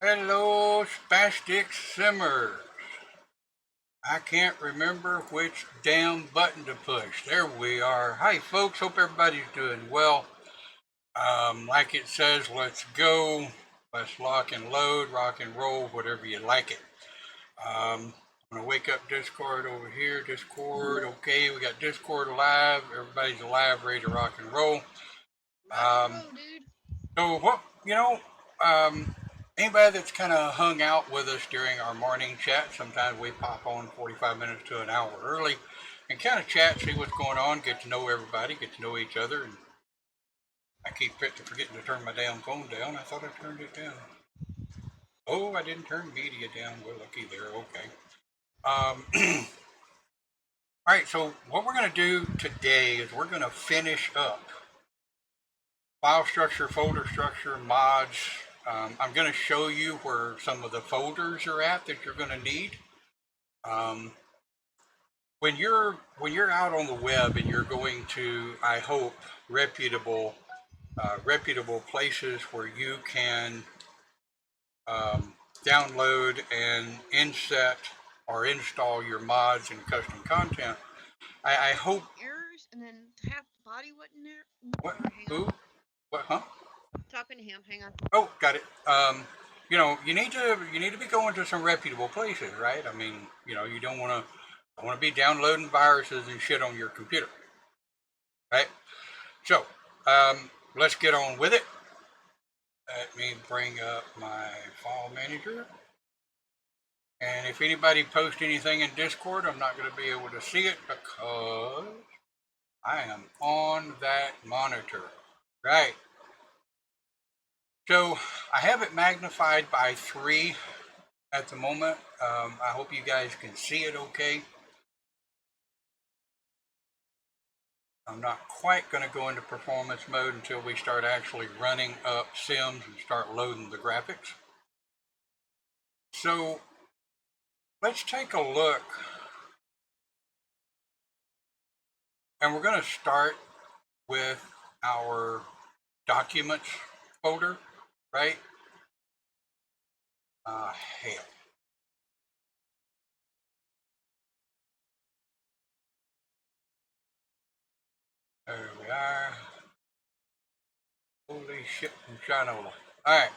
Hello, spastic simmers. I can't remember which damn button to push. There we are. Hi, folks. Hope everybody's doing well. Like it says, let's go. Let's lock and load, rock and roll, whatever you like it. I'm going to wake up Discord over here. Discord, okay. We got Discord alive. Everybody's alive, ready to rock and roll. Dude. So what um, anybody that's kind of hung out with us during our morning chat, sometimes we pop on 45 minutes to an hour early and kind of chat, see what's going on, get to know everybody, get to know each other. And I keep forgetting to turn my damn phone down. I thought I turned it down. Oh, I didn't turn media down. We're lucky there. Okay. All right. So what we're going to do today is we're going to finish up file structure, folder structure, mods. I'm going to show you where some of the folders are at that you're going to need. Um, when you're out on the web and you're going to, I hope, reputable places where you can download and inset or install your mods and custom content. I hope. Errors, and then half the body wasn't there. What? Sorry, hang on. Who? What? Huh? Talking to him. Hang on. Oh, got it. You need to be going to some reputable places, right? I mean, you don't want to be downloading viruses and shit on your computer, right? So, let's get on with it. Let me bring up my file manager. And if anybody posts anything in Discord, I'm not going to be able to see it because I am on that monitor. Right. So I have it magnified by 3 at the moment. I hope you guys can see it okay. I'm not quite going to go into performance mode until we start actually running up Sims and start loading the graphics. So let's take a look. And we're going to start with our documents folder, right? Hell. There we are. Holy shit and shinola. All right.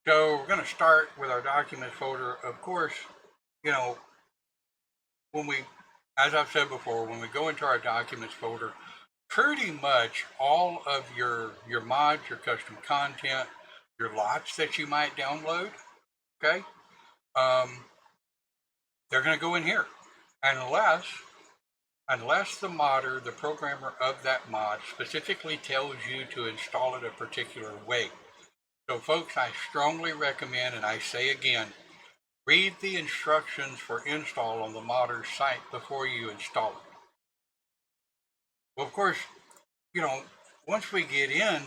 So we're going to start with our documents folder. Of course, you know, when we, as I've said before, when we go into our documents folder, pretty much all of your mods, your custom content, your lots that you might download, okay, um, they're going to go in here, unless the modder, the programmer of that mod, specifically tells you to install it a particular way. So, folks, I strongly recommend, and I say again, read the instructions for install on the modder's site before you install it. Well, of course, once we get in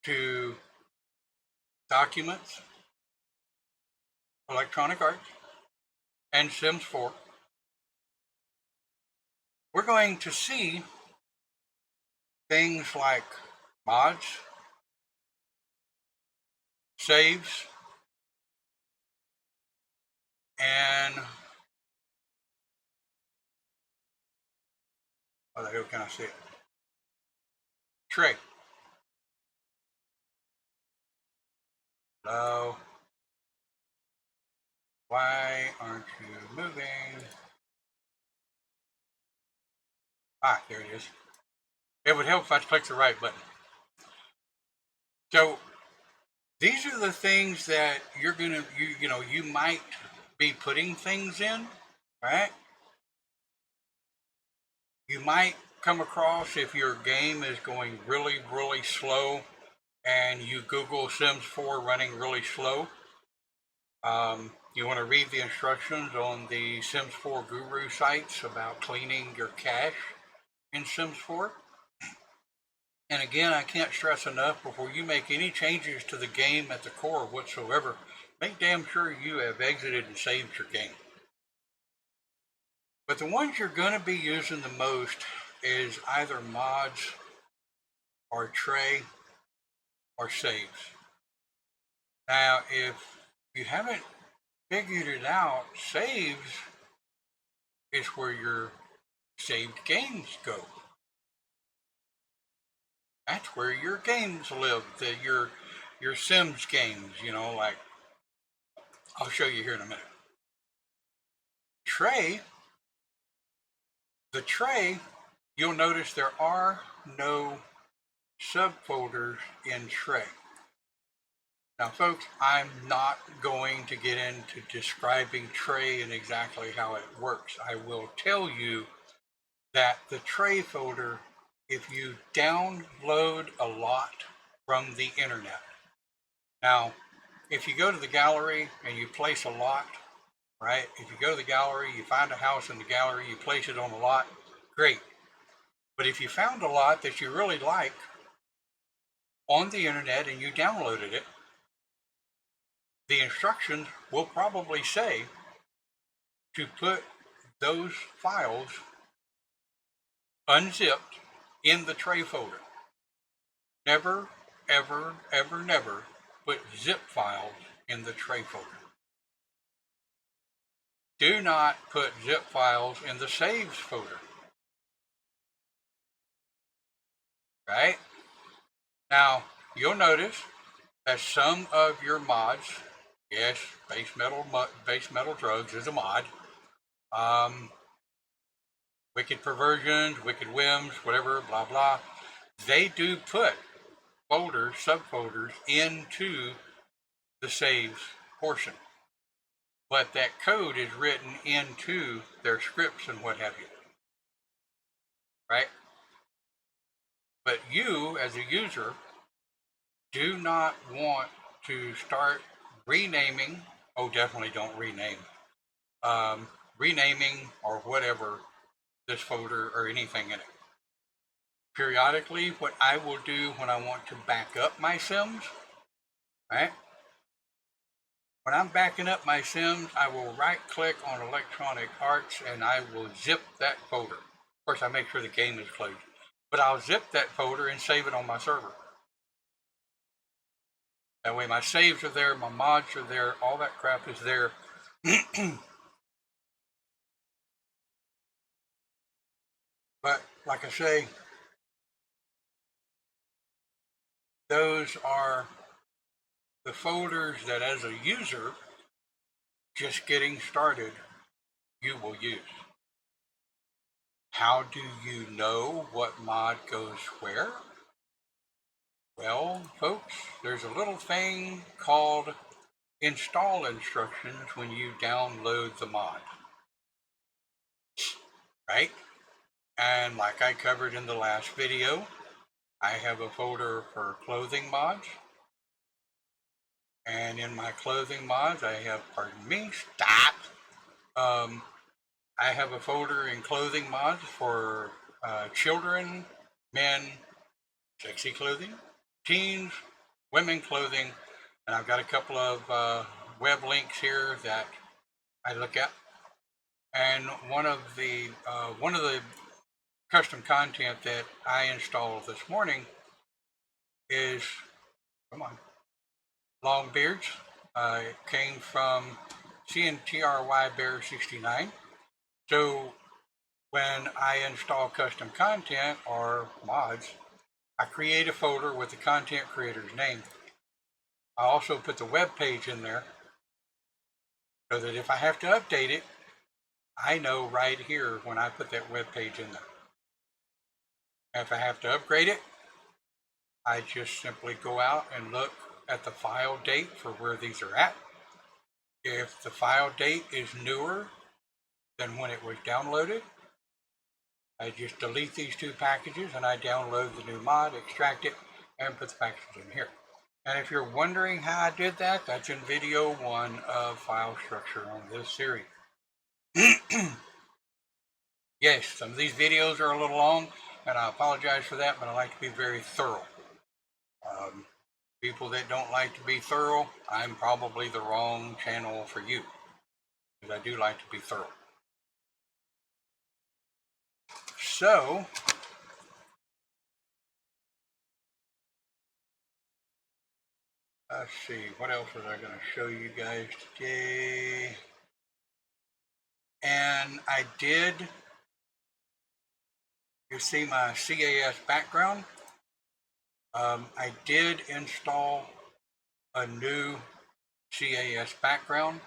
to documents, electronic arts, and Sims 4, we're going to see things like mods, saves, and what the hell can I say? Tray. Hello. Why aren't you moving? Ah, there it is. It would help if I click the right button. So these are the things that you might be putting things in, right? You might come across if your game is going really, really slow and you Google Sims 4 running really slow. You want to read the instructions on the Sims 4 guru sites about cleaning your cache in Sims 4. And again, I can't stress enough, before you make any changes to the game at the core whatsoever, make damn sure you have exited and saved your game. But the ones you're going to be using the most is either mods or tray or saves. Now, if If you haven't figured it out, saves is where your saved games go. That's where your games live. Your Sims games, like I'll show you here in a minute. Tray, the tray, you'll notice there are no subfolders in tray. Now, folks, I'm not going to get into describing tray and exactly how it works. I will tell you that the tray folder, if you download a lot from the internet. Now, if you go to the gallery and you place a lot, right? If you go to the gallery, you find a house in the gallery, you place it on a lot, great. But if you found a lot that you really like on the internet and you downloaded it, the instructions will probably say to put those files unzipped in the tray folder. Never, ever, ever, never put zip files in the tray folder. Do not put zip files in the saves folder. Right? Now, you'll notice that some of your mods, yes, base metal drugs is a mod. Wicked perversions, wicked whims, whatever, blah blah. They do put folders, subfolders into the saves portion, but that code is written into their scripts and what have you. Right? But you, as a user, do not want to start renaming. Oh, definitely don't rename. Renaming or whatever this folder or anything in it. Periodically, what I will do when I want to back up my Sims, right? When I'm backing up my Sims, I will right click on Electronic Arts and I will zip that folder. Of course, I make sure the game is closed, but I'll zip that folder and save it on my server. That way my saves are there, my mods are there, all that crap is there. But like I say, those are the folders that as a user, just getting started, you will use. How do you know what mod goes where? Well, folks, there's a little thing called install instructions when you download the mod, right? And like I covered in the last video, I have a folder for clothing mods. And in my clothing mods, I have, pardon me, stop. I have a folder in clothing mods for children, men, sexy clothing, teens, women clothing, and I've got a couple of web links here that I look at. And one of the custom content that I installed this morning is, come on, long beards. It came from CNTRY Bear 69. So when I install custom content or mods, I create a folder with the content creator's name. I also put the web page in there so that if I have to update it, I know right here when I put that web page in there. If I have to upgrade it, I just simply go out and look at the file date for where these are at. If the file date is newer than when it was downloaded, I just delete these two packages and I download the new mod, extract it, and put the package in here. And if you're wondering how I did that, that's in video 1 of file structure on this series. Yes, some of these videos are a little long, and I apologize for that, but I like to be very thorough. People that don't like to be thorough, I'm probably the wrong channel for you, because I do like to be thorough. So, Let's see, what else was I going to show you guys today? And I did, you see my CAS background. I did install a new CAS background,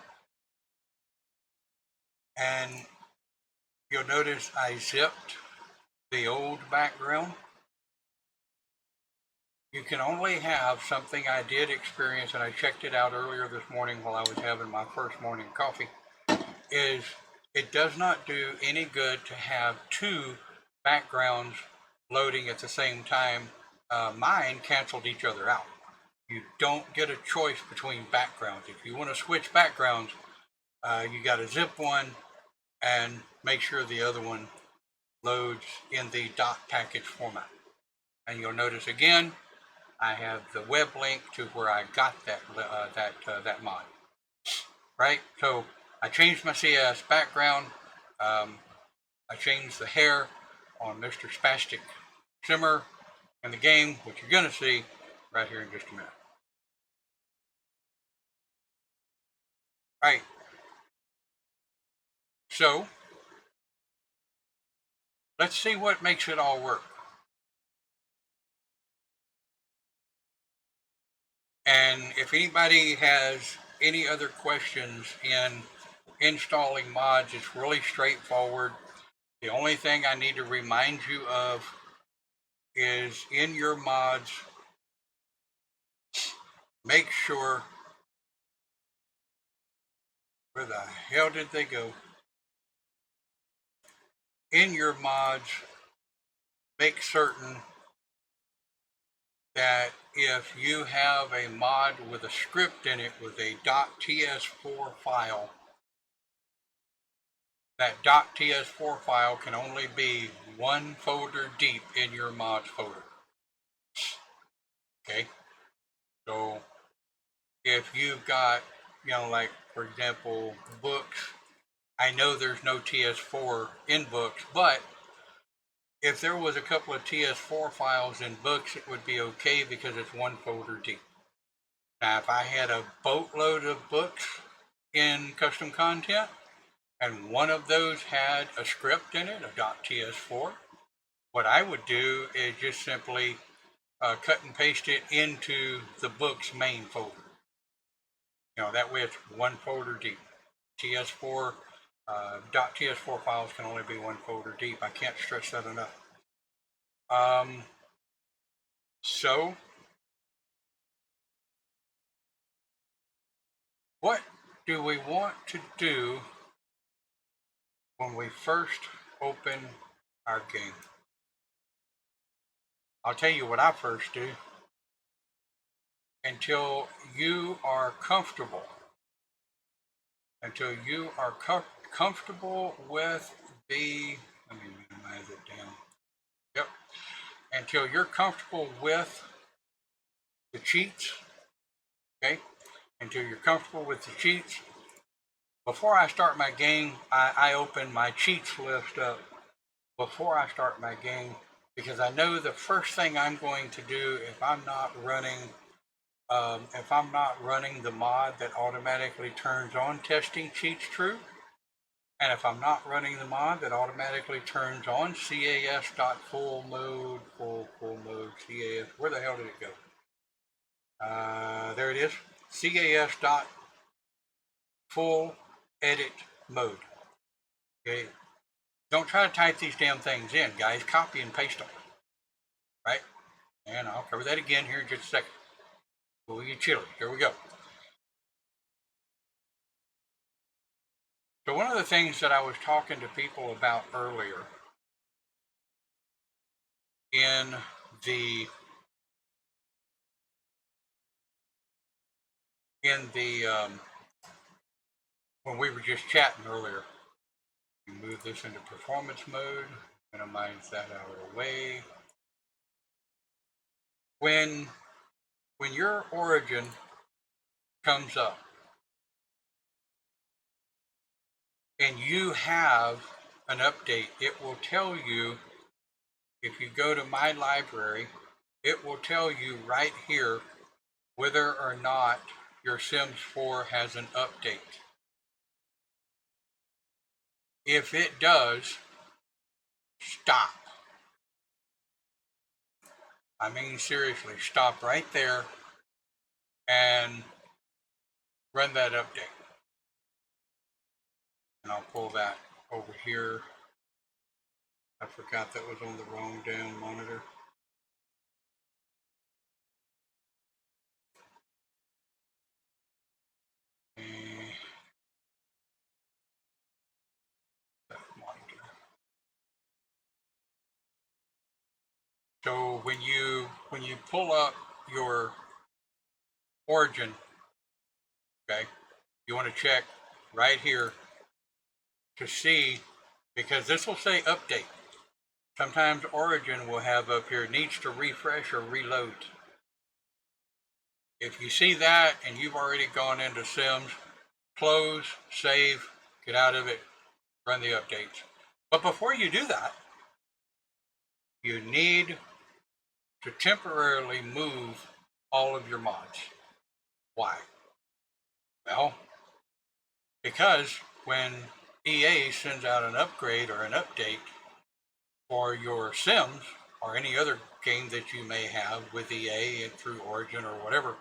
and you'll notice I zipped the old background. You can only have something I did experience, and I checked it out earlier this morning while I was having my first morning coffee, is it does not do any good to have two backgrounds loading at the same time. Mine canceled each other out. You don't get a choice between backgrounds. If you want to switch backgrounds, you got to zip one and make sure the other one loads in the dot package format. And you'll notice again, I have the web link to where I got that mod. Right? So I changed my CS background. I changed the hair on Mr. Spastic Simmer in the game, which you're going to see right here in just a minute. Right. So let's see what makes it all work. And if anybody has any other questions in installing mods, it's really straightforward. The only thing I need to remind you of is in your mods, make sure, where the hell did they go? In your mods, make certain that if you have a mod with a script in it with a .ts4 file, that .ts4 file can only be one folder deep in your mods folder. Okay? So if you've got, like for example, books, I know there's no TS4 in books, but if there was a couple of TS4 files in books, it would be okay because it's one folder deep. Now, if I had a boatload of books in custom content, and one of those had a script in it, a .ts4, what I would do is just simply cut and paste it into the book's main folder. That way it's one folder deep. TS4, .ts4 files can only be one folder deep. I can't stress that enough. So, what do we want to do when we first open our game? I'll tell you what I first do. Until you are comfortable with the, let me minimize it down. Yep. Until you're comfortable with the cheats, okay? Until you're comfortable with the cheats. Before I start my game, I open my cheats list up before I start my game, because I know the first thing I'm going to do if I'm not running the mod that automatically turns on testing cheats true, and if I'm not running the mod that automatically turns on CAS.full mode, full mode, CAS, where the hell did it go? There it is, CAS.full edit mode. Okay, don't try to type these damn things in, guys. Copy and paste them, right? And I'll cover that again here in just a second. We'll get chilly. Here we go. So one of the things that I was talking to people about earlier in the when we were just chatting earlier, we move this into performance mode, minimize that out of the way. When your origin comes up and you have an update, it will tell you, if you go to my library, it will tell you right here whether or not your Sims 4 has an update. If it does, stop. I mean, seriously, stop right there and run that update. And I'll pull that over here. I forgot that was on the wrong damn monitor. Monitor. So when you pull up your origin, okay, you want to check right here to see, because this will say update. Sometimes origin will have up here needs to refresh or reload. If you see that and you've already gone into Sims, close, save, get out of it, run the updates. But before you do that, you need to temporarily move all of your mods. Why? Well, because when EA sends out an upgrade or an update for your Sims or any other game that you may have with EA and through Origin or whatever,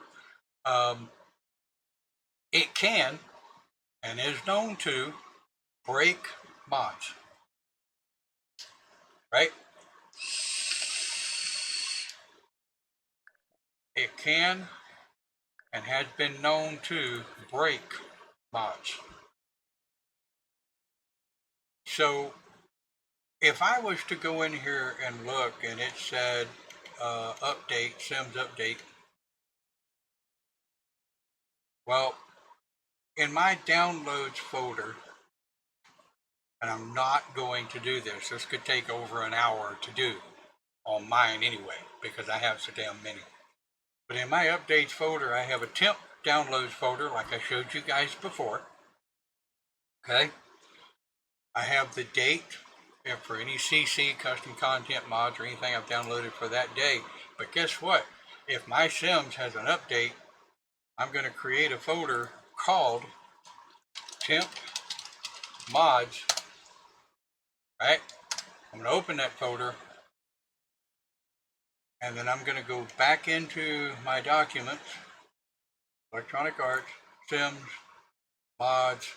it can and is known to break mods, right? It can and has been known to break mods. So if I was to go in here and look and it said update, Sims update, well, in my downloads folder, and I'm not going to do this, this could take over an hour to do on mine anyway, because I have so damn many. But in my updates folder, I have a temp downloads folder like I showed you guys before. Okay. I have the date for any CC, custom content mods, or anything I've downloaded for that day. But guess what? If my Sims has an update, I'm going to create a folder called temp mods, right? I'm going to open that folder, and then I'm going to go back into my documents, Electronic Arts, Sims, mods,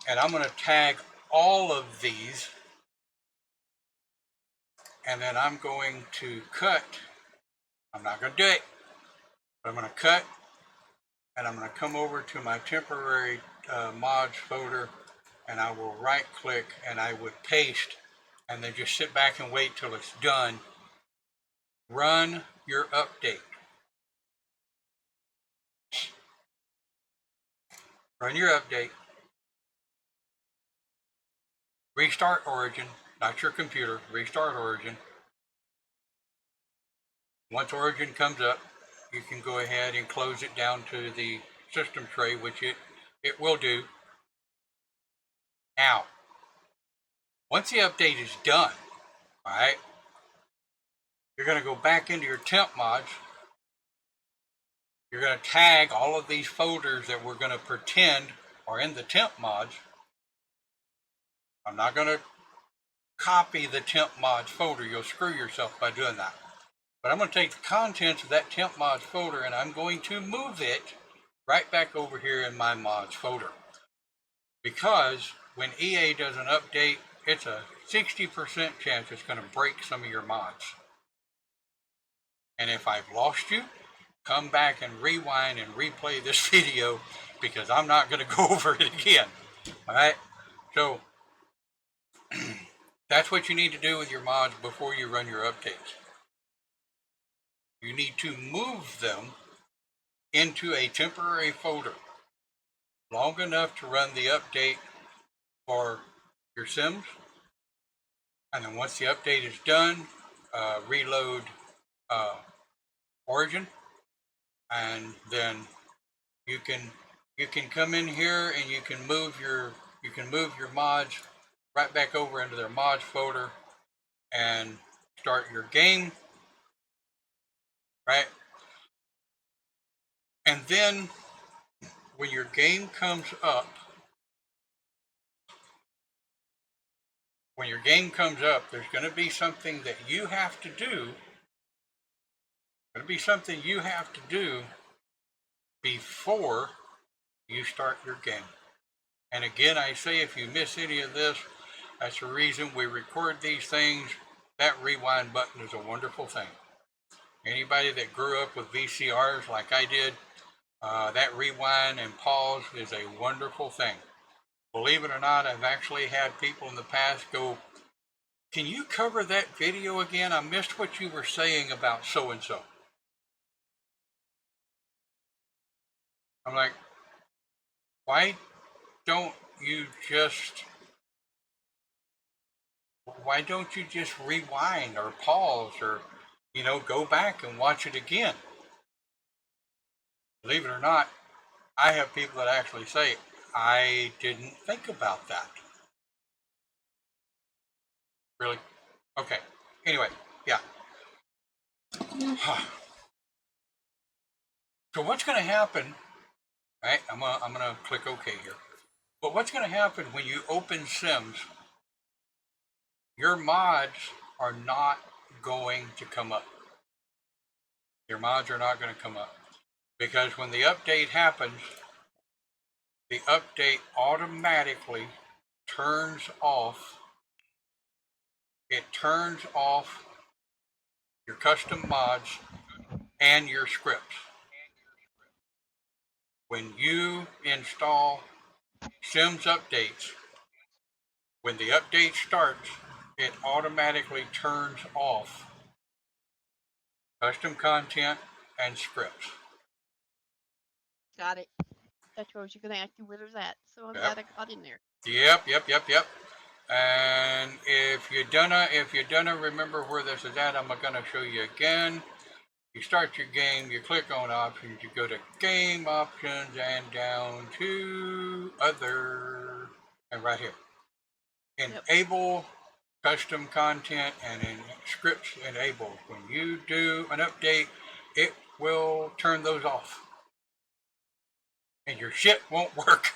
and I'm going to tag all of these, and then I'm going to cut. I'm not going to do it, but I'm going to cut, and I'm going to come over to my temporary mods folder, and I will right click and I would paste, and then just sit back and wait till it's done. Run your update. Run your update. Restart Origin, not your computer. Restart Origin. Once Origin comes up, you can go ahead and close it down to the system tray, which it will do. Now, once the update is done, all right, you're going to go back into your temp mods. You're going to tag all of these folders that we're going to pretend are in the temp mods. I'm not going to copy the temp mods folder. You'll screw yourself by doing that. But I'm going to take the contents of that temp mods folder and I'm going to move it right back over here in my mods folder. Because when EA does an update, it's a 60% chance it's going to break some of your mods. And if I've lost you, come back and rewind and replay this video, because I'm not going to go over it again. All right? So that's what you need to do with your mods before you run your updates. You need to move them into a temporary folder long enough to run the update for your Sims. And then once the update is done, reload Origin, and then you can come in here and you can move your mods right back over into their mods folder and start your game, right? And then when your game comes up, there's going to be something that you have to do. Going to be something you have to do before you start your game. And again, I say if you miss any of this, that's the reason we record these things. That rewind button is a wonderful thing. Anybody that grew up with VCRs like I did, that rewind and pause is a wonderful thing. Believe it or not, I've actually had people in the past go, "Can you cover that video again? I missed what you were saying about so and so." I'm like, why don't you just why don't you just rewind or pause or go back and watch it again? Believe it or not, I have people that actually say, "I didn't think about that." Really? Okay. Anyway, yeah. So what's going to happen? Right? I'm gonna click OK here. But what's going to happen when you open Sims? Your mods are not going to come up. Your mods are not going to come up because when the update happens, the update automatically turns off. It turns off your custom mods and your scripts. When you install Sims updates, when the update starts, it automatically turns off custom content and scripts. Got it. That's what I was going to ask you where there's at. So I'm Yep. glad I got in there. Yep. And if you donna remember where this is at, I'm gonna show you again. You start your game, you click on options, you go to game options and down to other, and right here. Enable custom content and in scripts enabled. When you do an update, it will turn those off. And your shit won't work.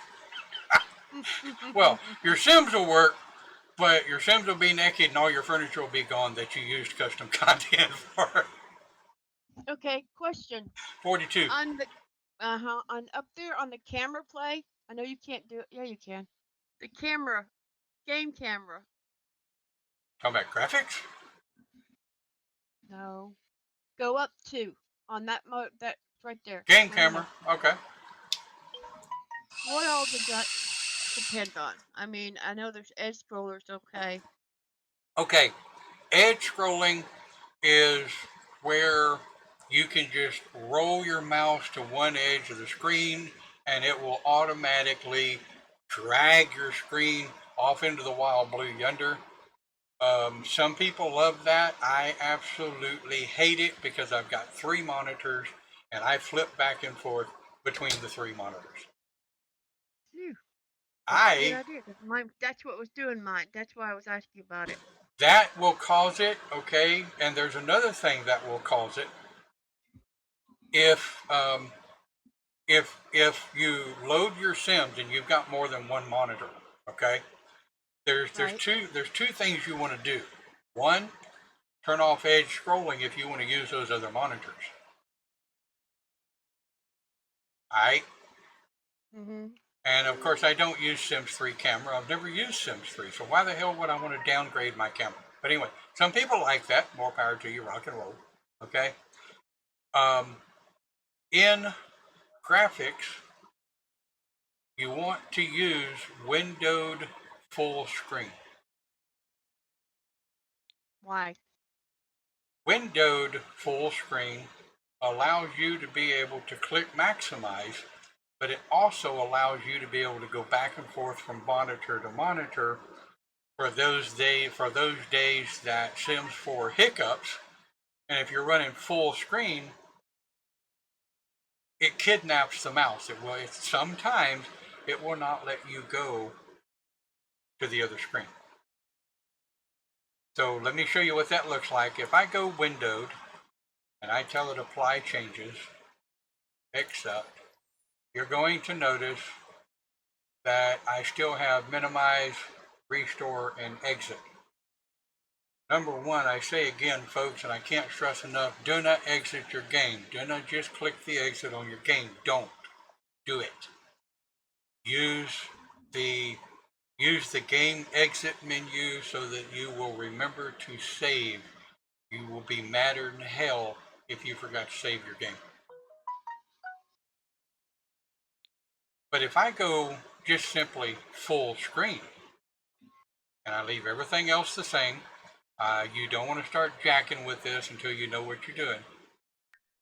Well, your Sims will work, but your Sims will be naked and all your furniture will be gone that you used custom content for. Okay, question. 42. On the on up there on the camera play, I know you can't do it. Yeah, you can. The camera, game camera. Talking about graphics? No. Go up 2 on that that's right there. Game No. camera. Okay. What all does that depend on? I mean, I know there's edge scrollers, okay. Okay. Edge scrolling is where you can just roll your mouse to one edge of the screen and it will automatically drag your screen off into the wild blue yonder. Some people love that. I absolutely hate it because I've got 3 monitors and I flip back and forth between the 3 monitors. Phew. That's a good I idea. 'Cause that's what was doing mine. That's why I was asking about it. That will cause it, okay? And there's another thing that will cause it. If if you load your Sims and you've got more than one monitor, okay? Right? There's two things you want to do. One, turn off edge scrolling if you want to use those other monitors. All right? Mhm. And of course, I don't use Sims 3 camera. I've never used Sims 3, so why the hell would I want to downgrade my camera? But anyway, some people like that. More power to you, rock and roll. Okay. In graphics, you want to use windowed full screen. Why? Windowed full screen allows you to be able to click maximize, but it also allows you to be able to go back and forth from monitor to monitor for those days that Sims 4 hiccups. And if you're running full screen, it kidnaps the mouse. Sometimes it will not let you go to the other screen. So let me show you what that looks like. If I go windowed and I tell it apply changes, except you're going to notice that I still have minimize, restore, and exit. Number one, I say again, folks, and I can't stress enough, do not exit your game. Do not just click the exit on your game. Don't do it. Use the Use the game exit menu so that you will remember to save. You will be madder than hell if you forgot to save your game. But if I go just simply full screen and I leave everything else the same, you don't want to start jacking with this until you know what you're doing.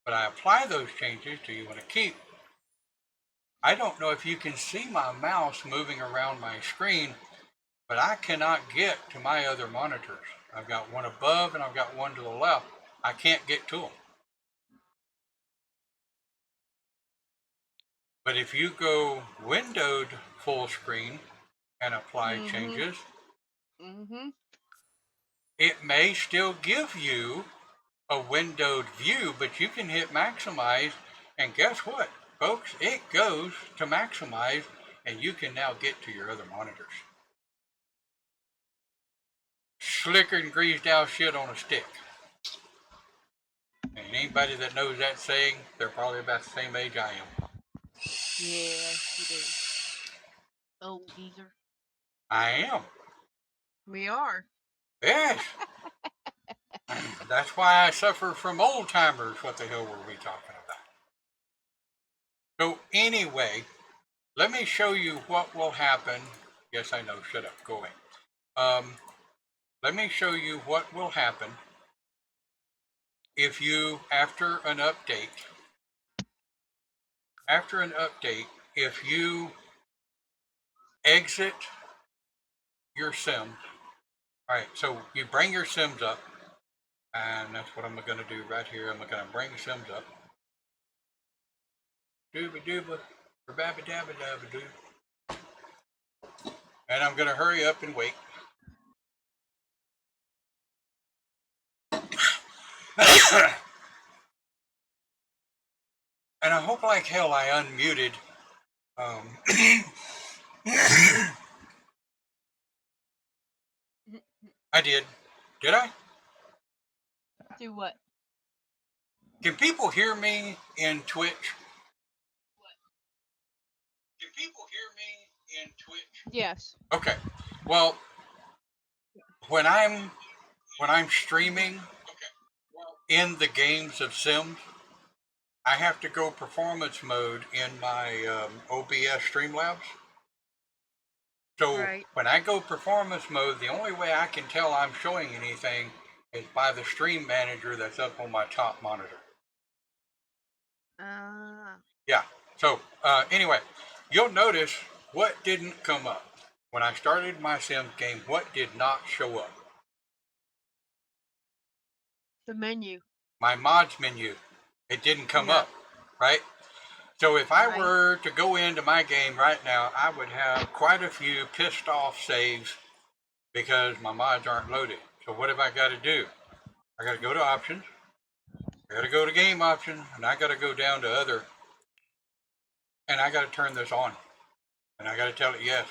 But I apply those changes. Do you want to keep? I don't know if you can see my mouse moving around my screen, but I cannot get to my other monitors. I've got one above and I've got one to the left. I can't get to them. But if you go windowed full screen and apply changes, it may still give you a windowed view, but you can hit maximize, and guess what, folks? It goes to maximize, and you can now get to your other monitors. Slicker and greased out shit on a stick. And anybody that knows that saying, they're probably about the same age I am. Yeah, you do. Old geezer. I am. We are. Yes. That's why I suffer from old timers. What the hell were we talking about? So anyway, let me show you what will happen. Yes, I know. Shut up. Go away. Let me show you what will happen if you, after an update, if you exit your Sims. All right, so you bring your Sims up, and that's what I'm going to do right here. I'm going to bring the Sims up. Dooba dooba, babba dabba dabba doo. And I'm going to hurry up and wait. And I hope like hell I unmuted. I did. Did I? Do what? Can people hear me in Twitch? Can people hear me in Twitch? Yes. Okay. Well, when I'm streaming in the games of Sims, I have to go performance mode in my OBS Streamlabs. So Right. when I go performance mode, the only way I can tell I'm showing anything is by the stream manager that's up on my top monitor. Yeah. So anyway, you'll notice what didn't come up. When I started my Sims game, what did not show up? The menu. My mods menu. It didn't come Yep. up, right? So if I Right. were to go into my game right now, I would have quite a few pissed off saves because my mods aren't loaded. So what have I got to do? I got to go to options. I got to go to game options, and I got to go down to other, and I got to turn this on, and I got to tell it yes.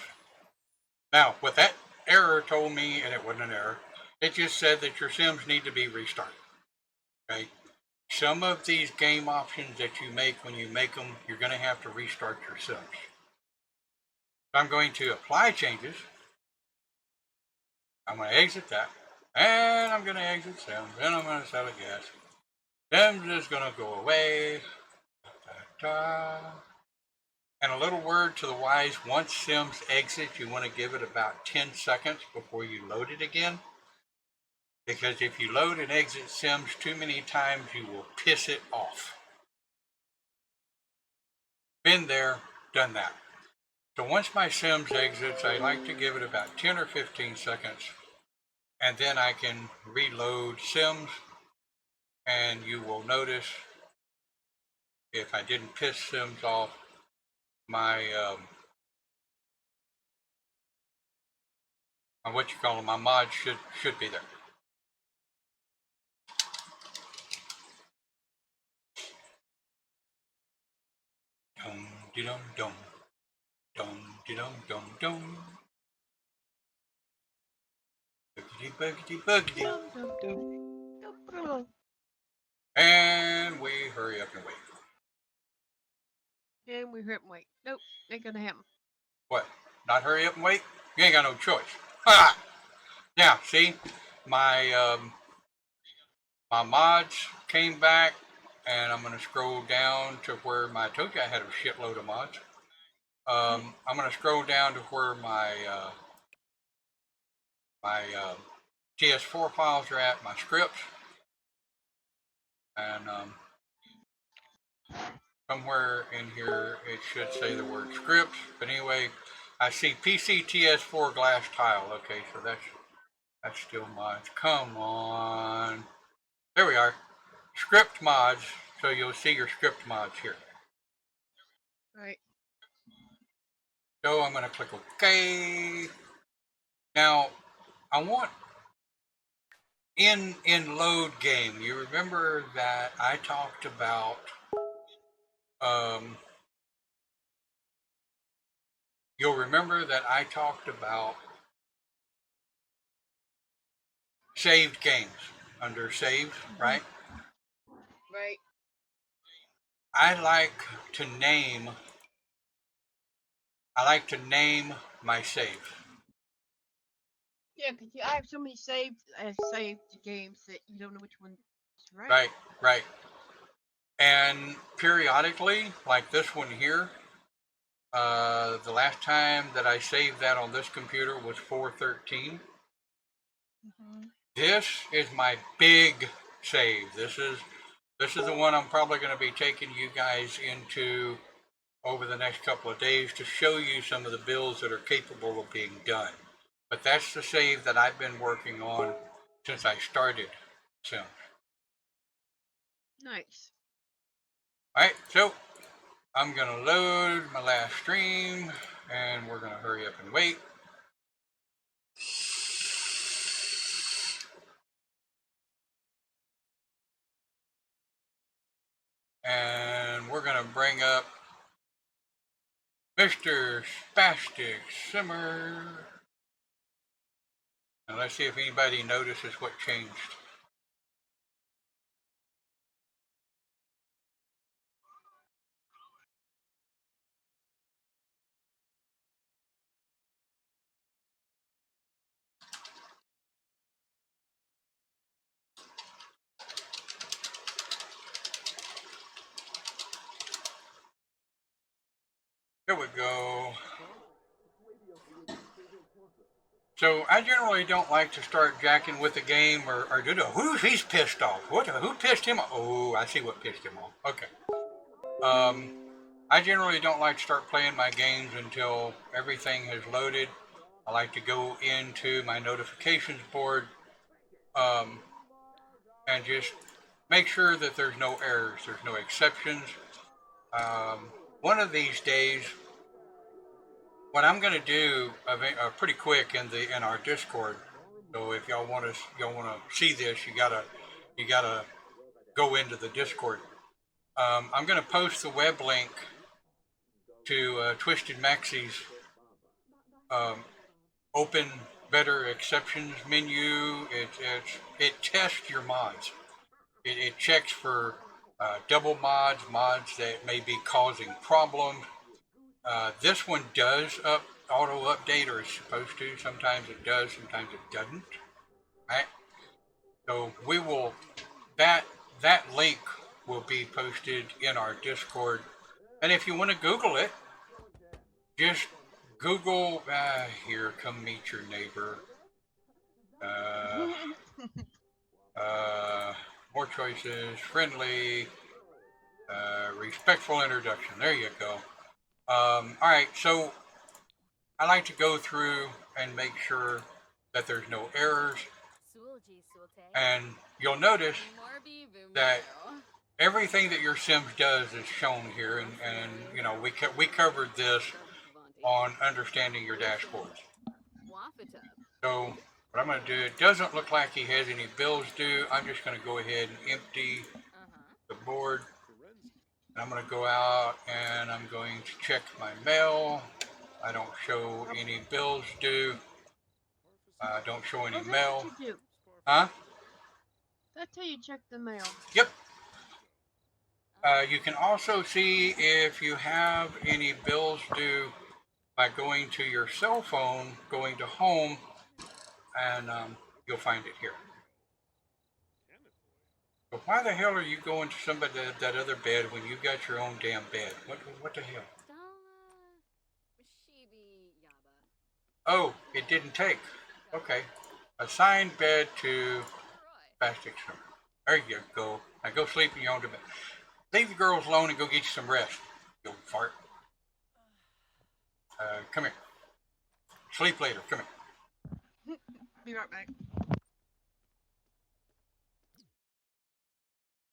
Now, what that error told me, and it wasn't an error, it just said that your Sims need to be restarted. Okay. Some of these game options that you make, when you make them, you're going to have to restart your Sims. So I'm going to apply changes. I'm going to exit that. And I'm going to exit Sims. And I'm going to tell it yes. Sims is going to go away. And a little word to the wise, once Sims exits, you want to give it about 10 seconds before you load it again. Because if you load and exit Sims too many times, you will piss it off. Been there, done that. So once my Sims exits, I like to give it about 10 or 15 seconds. And then I can reload Sims. And you will notice, if I didn't piss Sims off, my my mods should be there. de dum dum. Dum de dum dum dum. Buggity buggity buggity. Dum dum dum. Dum, dum. And we hurry up and wait. And we hurt and wait. Nope, ain't gonna happen. What? Not hurry up and wait? You ain't got no choice. Ha! Yeah, see? My my mods came back, and I'm gonna scroll down to where I told you I had a shitload of mods. I'm gonna scroll down to where my TS4 files are at, my scripts, and somewhere in here it should say the word scripts. But anyway, I see PC TS4 glass tile. Okay, so that's still mods. Come on, there we are. Script mods. So you'll see your script mods here. Right. So I'm going to click OK. Now I want in load game. You remember that I talked about you'll remember that I talked about saved games under saved, right? Right. I like to name my save. Yeah, because I have so many saved games that you don't know which one's right. Right, right. And periodically, like this one here, the last time that I saved that on this computer was 413. This is my big save. This is the one I'm probably going to be taking you guys into over the next couple of days to show you some of the builds that are capable of being done. But that's the save that I've been working on since I started Sims. Nice. Alright, so I'm going to load my last stream and we're going to hurry up and wait. And we're going to bring up Mr. Spastic Simmer. And let's see if anybody notices what changed. Here we go. So I generally don't like to start jacking with the game or do the he's pissed off. Who pissed him off? Oh, I see what pissed him off. Okay. I generally don't like to start playing my games until everything has loaded. I like to go into my notifications board and just make sure that there's no errors, there's no exceptions. One of these days, what I'm going to do pretty quick in our Discord. So if y'all want to see this, you gotta go into the Discord. I'm going to post the web link to Twisted Maxie's open better exceptions menu. It tests your mods. It checks for double mods that may be causing problems. This one does auto update, or is supposed to. Sometimes it does, sometimes it doesn't. Right? So we will that link will be posted in our Discord, and if you want to Google it, just Google here. Come meet your neighbor. More choices, friendly, respectful introduction. There you go. All right, so I like to go through and make sure that there's no errors. And you'll notice that everything that your Sims does is shown here. And you know, we covered this on understanding your dashboards. So what I'm going to do, it doesn't look like he has any bills due. I'm just going to go ahead and empty the board. I'm going to go out and I'm going to check my mail. I don't show Oh, any bills due. I don't show any oh, that's what mail. you do. Huh? That's how you check the mail. Yep. You can also see if you have any bills due by going to your cell phone, going to home, and you'll find it here. But why the hell are you going to somebody that other bed when you got your own damn bed? What the hell? Oh, it didn't take. Okay. Assigned bed to spastic swimmer. There you go. Now go sleep in your own bed. Leave the girls alone and go get you some rest. You old fart. Come here. Sleep later. Come here. Be right back.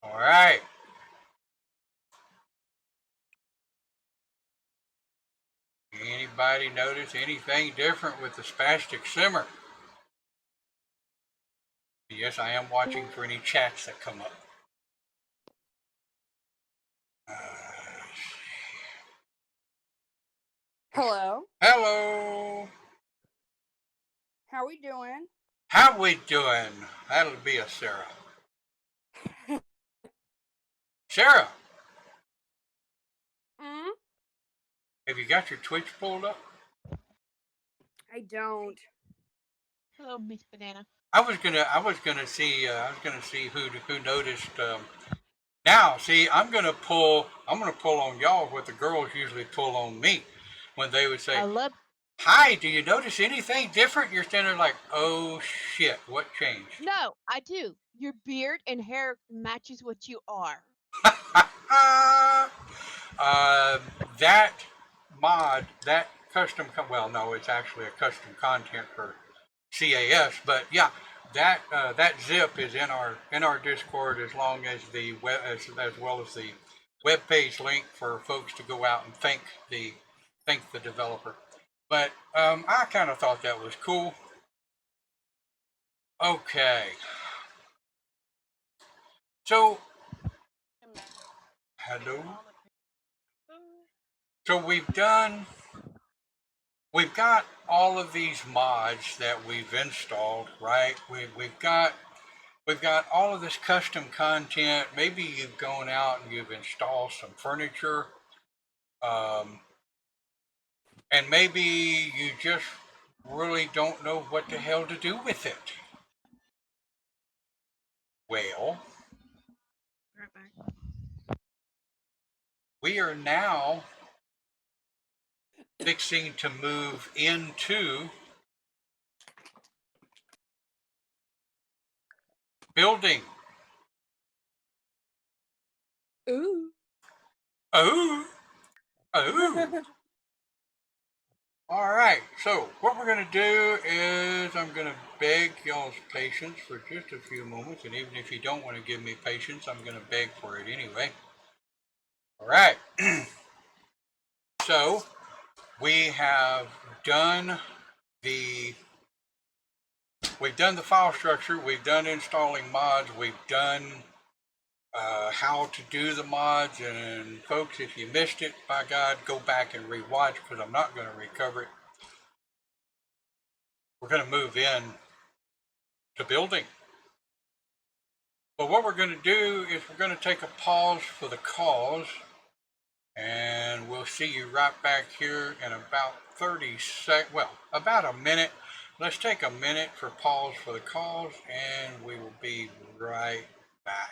All right. Anybody notice anything different with the spastic simmer? Yes, I am watching for any chats that come up. Uh, Hello. hello. How we doing? How we doing? That'll be a Sarah. Sarah, Mm? have you got your Twitch pulled up? I don't. Hello, Miss Banana. I was gonna see who noticed. Now, see, I'm gonna pull on y'all what the girls usually pull on me when they would say, I love. "Hi, do you notice anything different?" You're standing there like, "Oh shit, what changed?" No, I do. Your beard and hair matches what you are. uh, that mod, that custom, well, no, it's actually a custom content for CAS, but yeah, that zip is in our Discord as long as the web as well as the web page link for folks to go out and thank the developer. But I kind of thought that was cool. Okay, so hello. So we've got all of these mods that we've installed, right? We've got all of this custom content. Maybe you've gone out and you've installed some furniture, um, and maybe you just really don't know what the hell to do with it. Well, Right back. we are now fixing to move into building. Ooh. Oh, oh. All right, so what we're going to do is I'm going to beg y'all's patience for just a few moments, and even if you don't want to give me patience, I'm going to beg for it anyway. All right, so we have done the file structure, we've done installing mods, we've done how to do the mods, and folks, if you missed it, by God, go back and rewatch because I'm not going to recover it. We're going to move in to building. But what we're going to do is we're going to take a pause for the cause, and we'll see you right back here in about 30 seconds, well, about a minute. Let's take a minute for pause for the cause, and we will be right back.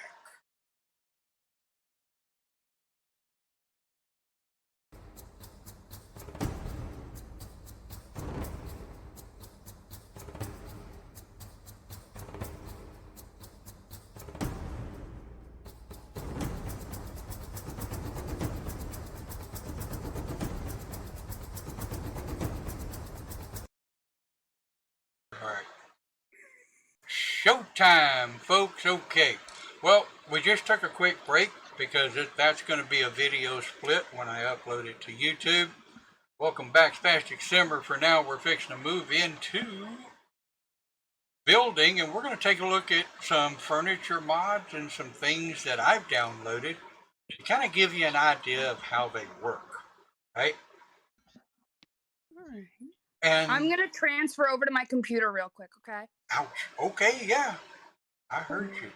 All right. Showtime, folks. Okay. Well, we just took a quick break because that's going to be a video split when I upload it to YouTube. Welcome back, Spastic Simmer. For now, we're fixing to move into building, and we're going to take a look at some furniture mods and some things that I've downloaded to kind of give you an idea of how they work, right? Alright. And I'm gonna transfer over to my computer real quick, okay? ouch. Okay, yeah, I heard you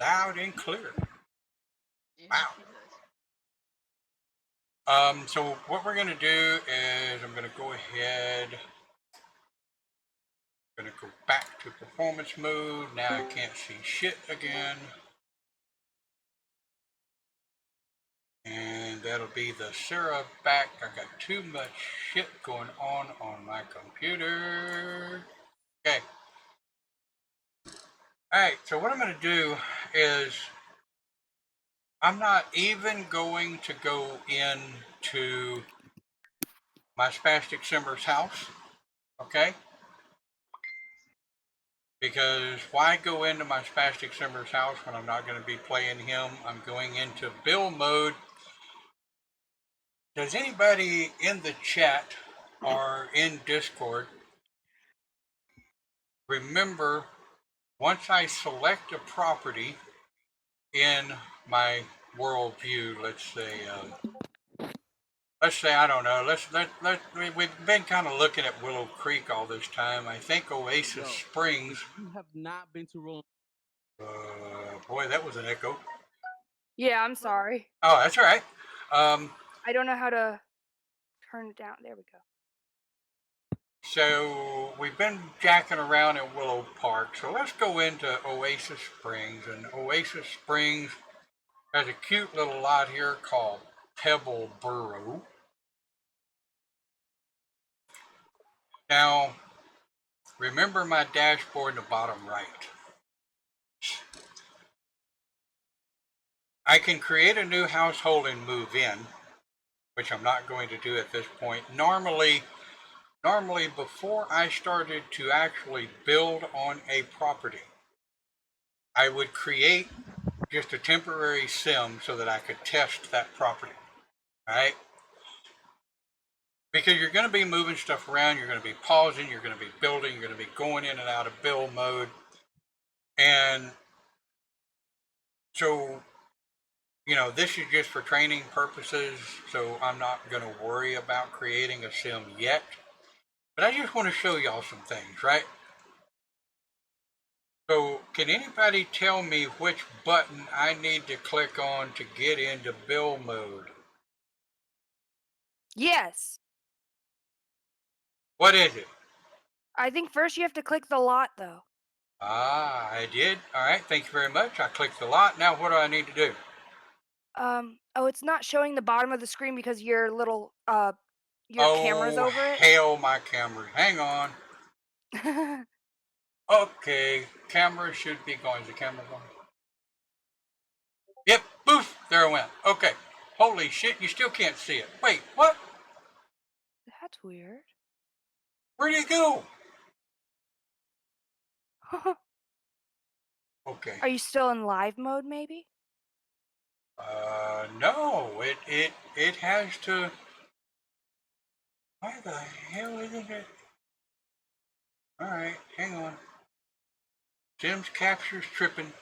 loud and clear. Yeah, Wow. she does. So what we're gonna do is I'm gonna go ahead. Gonna go back to performance mode. Now I can't see shit again. And that'll be the Sarah back. I got too much shit going on my computer. Okay. Alright, so what I'm going to do is I'm not even going to go into my spastic Simmer's house. Okay? Because why go into my spastic Simmer's house when I'm not going to be playing him? I'm going into build mode. Does anybody in the chat or in Discord remember once I select a property in my worldview, let's say I don't know, we've been kind of looking at Willow Creek all this time. I think Oasis Springs. If you have not been to Rolling, Boy, that was an echo. Yeah, I'm sorry. Oh, that's all right. I don't know how to turn it down. There we go. So we've been jacking around in Willow Park. So let's go into Oasis Springs. And Oasis Springs has a cute little lot here called Pebble Burrow. Now, remember my dashboard in the bottom right. I can create a new household and move in, which I'm not going to do at this point. Normally before I started to actually build on a property, I would create just a temporary sim so that I could test that property, right? Because you're going to be moving stuff around, you're going to be pausing, you're going to be building, you're going to be going in and out of build mode. And so, this is just for training purposes, so I'm not going to worry about creating a sim yet. But I just want to show y'all some things, right? So, can anybody tell me which button I need to click on to get into build mode? Yes. What is it? I think first you have to click the lot, though. Ah, I did. All right, thank you very much. I clicked the lot. Now, what do I need to do? Oh, it's not showing the bottom of the screen because your little, your camera's Oh, over it. hell, my camera. Hang on. Okay, camera should be going. Is the camera going? Yep, poof, there it went. Okay. Holy shit, you still can't see it. Wait, what? That's weird. Where'd it go? Okay. Are you still in live mode, maybe? No, it has to. Why the hell isn't it? All right, hang on. Sims capture's tripping.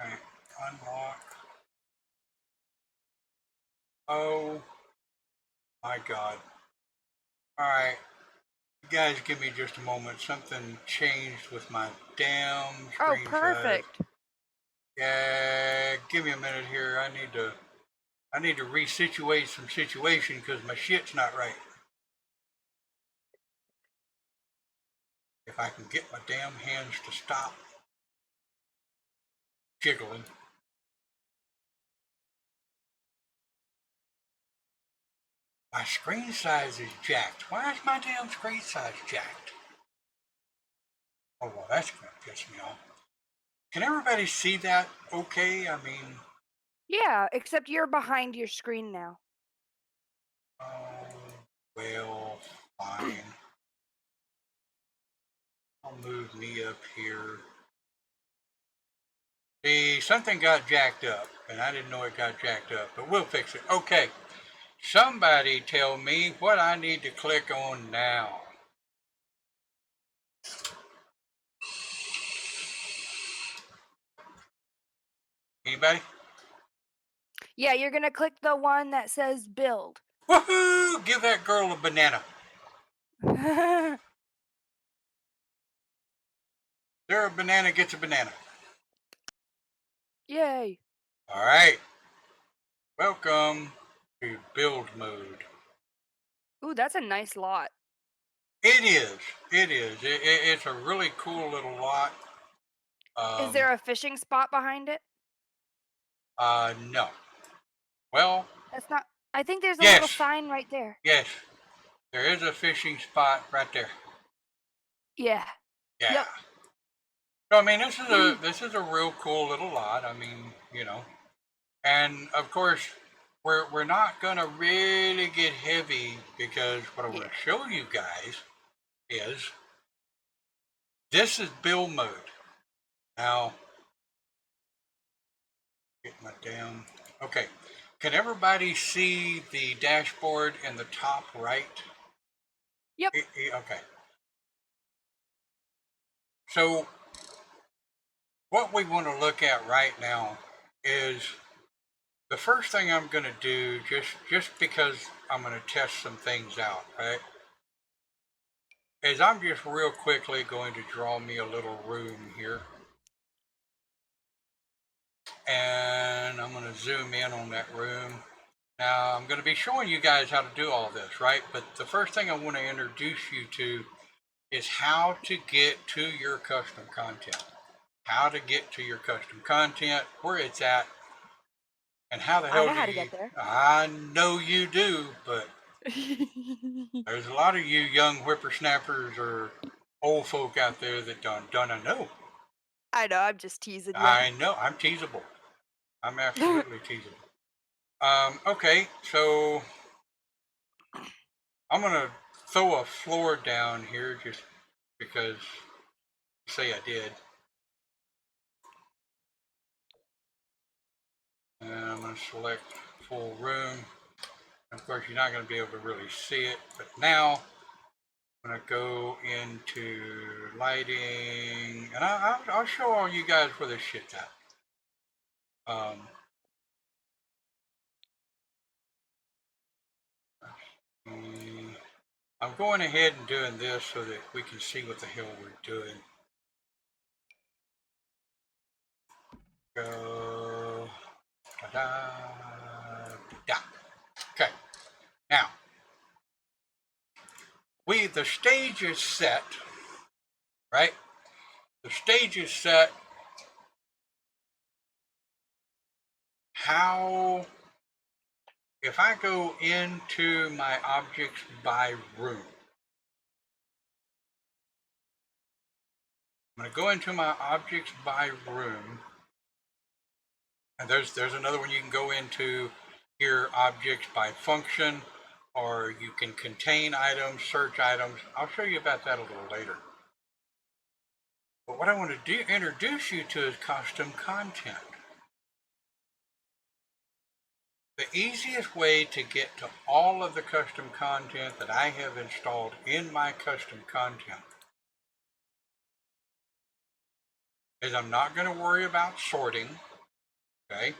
All right, unlock. Oh my God. All right, you guys give me just a moment. Something changed with my damn Oh, screen size. perfect. Yeah, give me a minute here. I need to resituate some situation because my shit's not right. If I can get my damn hands to stop jiggling. My screen size is jacked. Why is my damn screen size jacked? Oh, well, that's going to piss me off. Can everybody see that okay? I mean... Yeah, except you're behind your screen now. Oh, well, fine. I'll move me up here. See, something got jacked up, and I didn't know it got jacked up, but we'll fix it. Okay, somebody tell me what I need to click on now. Anybody? Yeah, you're gonna click the one that says build. Woohoo! Give that girl a banana. There, a banana gets a banana. Yay. All right. Welcome to build mode. Ooh, that's a nice lot. It is. It is. It's a really cool little lot. Is there a fishing spot behind it? No. Well, That's not. I think there's a little yes. sign right there. Yes. There is a fishing spot right there. Yeah. Yeah. Yep. So I mean, this is a real cool little lot. I mean, and of course, we're not gonna really get heavy because what I'm Yeah. gonna show you guys is this is build mode. Now, get my damn. Okay. Can everybody see the dashboard in the top right? Yep. Okay. So what we want to look at right now is the first thing I'm going to do, just because I'm going to test some things out, right? Is I'm just real quickly going to draw me a little room here. And I'm going to zoom in on that room. Now, I'm going to be showing you guys how to do all this, right? But the first thing I want to introduce you to is how to get to your custom content. How to get to your custom content, where it's at, and how the I hell know do how to you... get there. I know you do, but there's a lot of you young whippersnappers or old folk out there that don't know. I know. I'm just teasing you. I know, I'm teasable. I'm absolutely teasable. Okay, so I'm gonna throw a floor down here just because say I did. And I'm gonna select full room. Of course, you're not gonna be able to really see it, but now I'm gonna go into lighting, and I'll show all you guys where this shit's at. I'm going ahead and doing this so that we can see what the hell we're doing. Go. Da-da, okay. Now, the stage is set, right? The stage is set. How, if I go into my objects by room, I'm going to go into my objects by room, and there's another one you can go into here, objects by function, or you can contain items, search items. I'll show you about that a little later. But what I want to introduce you to is custom content. The easiest way to get to all of the custom content that I have installed in my custom content is I'm not going to worry about sorting, okay?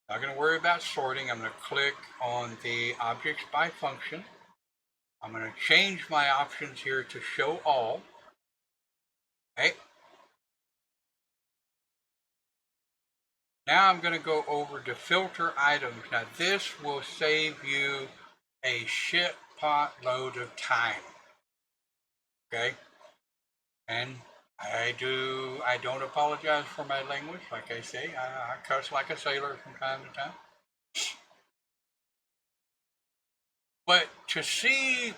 Not going to worry about sorting. I'm going to click on the objects by function. I'm going to change my options here to show all, okay? Now I'm going to go over to filter items. Now this will save you a shit pot load of time, okay? And I don't apologize for my language. Like I say, I cuss like a sailor from time to time. But to see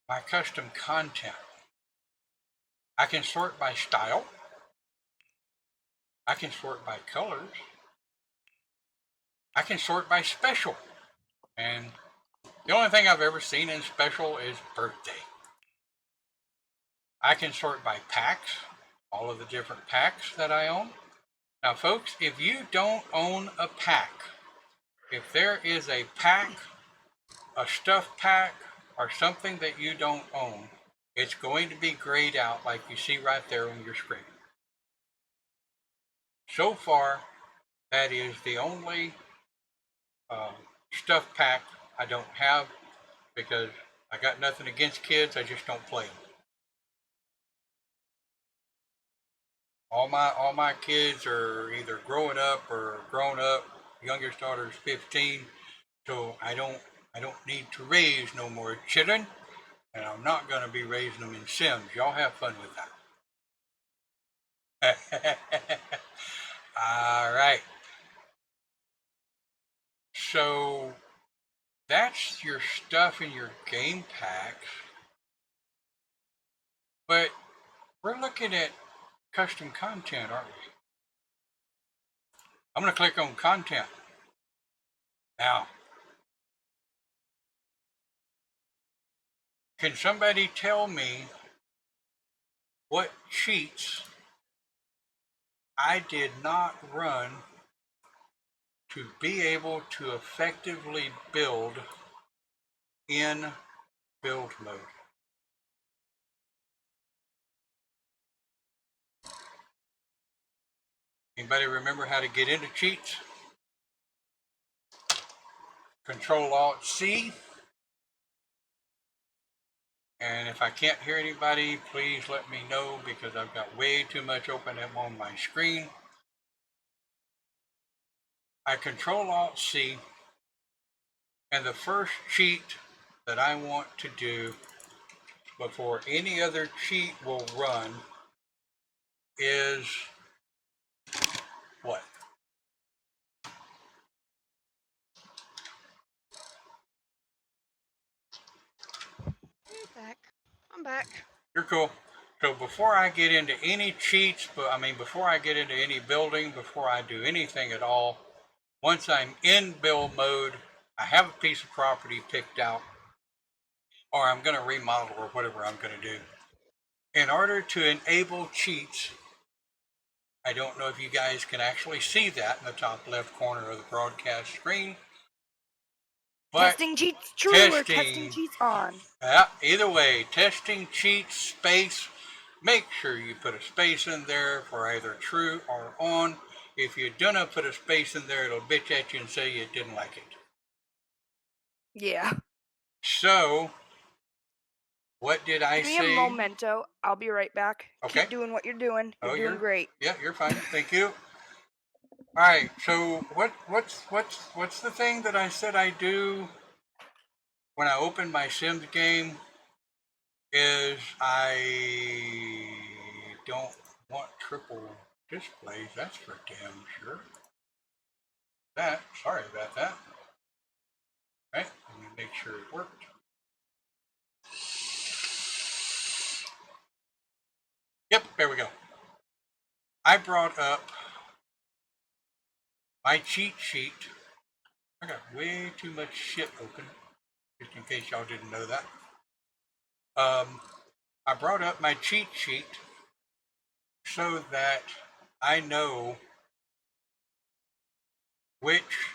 my custom content, I can sort by style. I can sort by colors. I can sort by special. And the only thing I've ever seen in special is birthday. I can sort by packs, all of the different packs that I own. Now, folks, if you don't own a pack, if there is a pack, a stuff pack, or something that you don't own, it's going to be grayed out like you see right there on your screen. So far, That is the only stuff pack I don't have because I got nothing against kids. I just don't play them. All my kids are either growing up or grown up. Youngest daughter's 15, so I don't need to raise no more children, and I'm not gonna be raising them in Sims. Y'all have fun with that. All right. So that's your stuff in your game packs, but we're looking at custom content, aren't we? I'm gonna click on content now. Can somebody tell me what cheats I did not run to be able to effectively build in build mode? Anybody remember how to get into cheats? Control Alt C. And if I can't hear anybody, please let me know because I've got way too much open up on my screen. I Control Alt C, and the first cheat that I want to do before any other cheat will run is what? I'm back. You're cool. So before I get into any cheats, before I get into any building, before I do anything at all, once I'm in build mode, I have a piece of property picked out, or I'm going to remodel or whatever I'm going to do. In order to enable cheats, I don't know if you guys can actually see that in the top left corner of the broadcast screen. But Testing cheats true or testing testing, cheats on? either way, testing cheats space. Make sure you put a space in there for either true or on. If you do not put a space in there, it'll bitch at you and say you didn't like it. Yeah. So, what did I Give me a say? momento. I'll be right back. Okay. Keep doing what you're doing. You're doing great. Yeah, you're fine. Thank you. All right. So what's the thing that I said I do when I open my Sims game? Is I don't want triple displays. That's for damn sure. Sorry about that. All right. Let me make sure it worked. Yep. There we go. I brought up my cheat sheet. I got way too much shit open, just in case y'all didn't know that. I brought up my cheat sheet so that I know which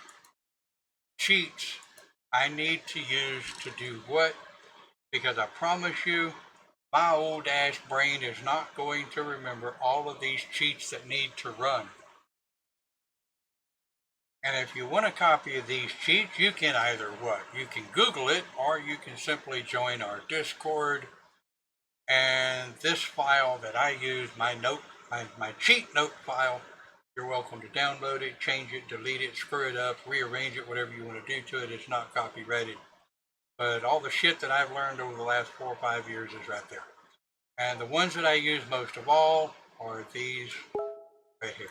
cheats I need to use to do what, because I promise you, my old ass brain is not going to remember all of these cheats that need to run. And if you want a copy of these cheats, you can either what? You can Google it, or you can simply join our Discord. And this file that I use, my cheat note file, you're welcome to download it, change it, delete it, screw it up, rearrange it, whatever you want to do to it. It's not copyrighted. But all the shit that I've learned over the last 4 or 5 years is right there. And the ones that I use most of all are these right here.